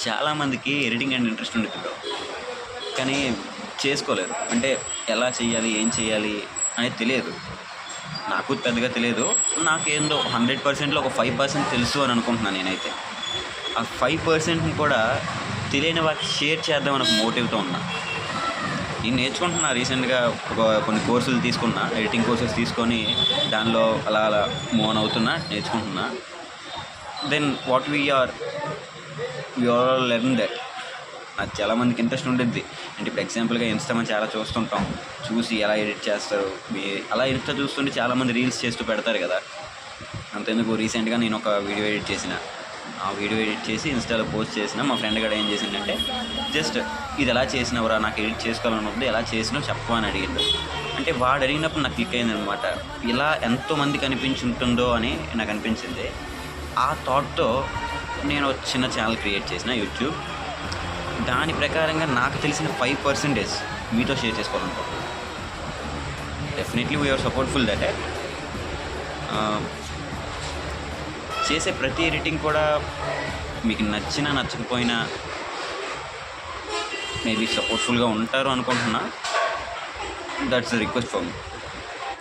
చాలామందికి editing and interest ఉంటుంది bro, కానీ చేసుకోలేరు. అంటే ఎలా చేయాలి, ఏం చేయాలి అనేది తెలియదు. నాకు పెద్దగా తెలియదు. నాకేందో 100%లో ఒక 5% తెలుసు అని అనుకుంటున్నాను నేనైతే. ఆ 5%ని కూడా తెలియని వారికి షేర్ చేద్దామని ఒక మోటివ్తో ఉన్నా. నేను నేర్చుకుంటున్నా రీసెంట్గా కొన్ని కోర్సులు తీసుకున్నా, ఎడిటింగ్ కోర్సెస్ తీసుకొని దానిలో అలా అలా మూవ్ ఆన్ అవుతున్నా, నేర్చుకుంటున్నా. Then what we are learn that. అది చాలామందికి ఇంట్రెస్ట్ ఉంటుంది. అంటే ఇప్పుడు ఎగ్జాంపుల్గా ఇన్స్టా మనం చాలా చూస్తుంటాం, చూసి ఎలా ఎడిట్ చేస్తారు. అలా ఇన్స్టా చూస్తుంటే చాలామంది రీల్స్ చేస్తూ పెడతారు కదా. అంతెందుకు రీసెంట్గా నేను ఒక వీడియో ఎడిట్ చేసిన, ఆ వీడియో ఎడిట్ చేసి ఇన్స్టాలో పోస్ట్ చేసిన. మా ఫ్రెండ్ కూడా ఏం చేసిందంటే, జస్ట్ ఇది ఎలా చేసినవరా, నాకు ఎడిట్ చేసుకోవాలని ఉంది, ఎలా చేసినావు చెప్పు అని అడిగిండు. అంటే వాడు అడిగినప్పుడు నాకు క్లిక్ అయిందనమాట. ఇలా ఎంతోమందికి అనిపించుంటుందో అని నాకు అనిపించింది. ఆ థాట్తో నేను చిన్న ఛానల్ క్రియేట్ చేసిన యూట్యూబ్. దాని ప్రకారంగా నాకు తెలిసిన 5% మీతో షేర్ చేసుకోవాలనుకుంటున్నాను. Definitely we are supportful that. చేసే ప్రతి ఎడిటింగ్ కూడా మీకు నచ్చినా నచ్చకపోయినా మేబీ సపోర్ట్ఫుల్గా ఉంటారు అనుకుంటున్నా. That's the request for me.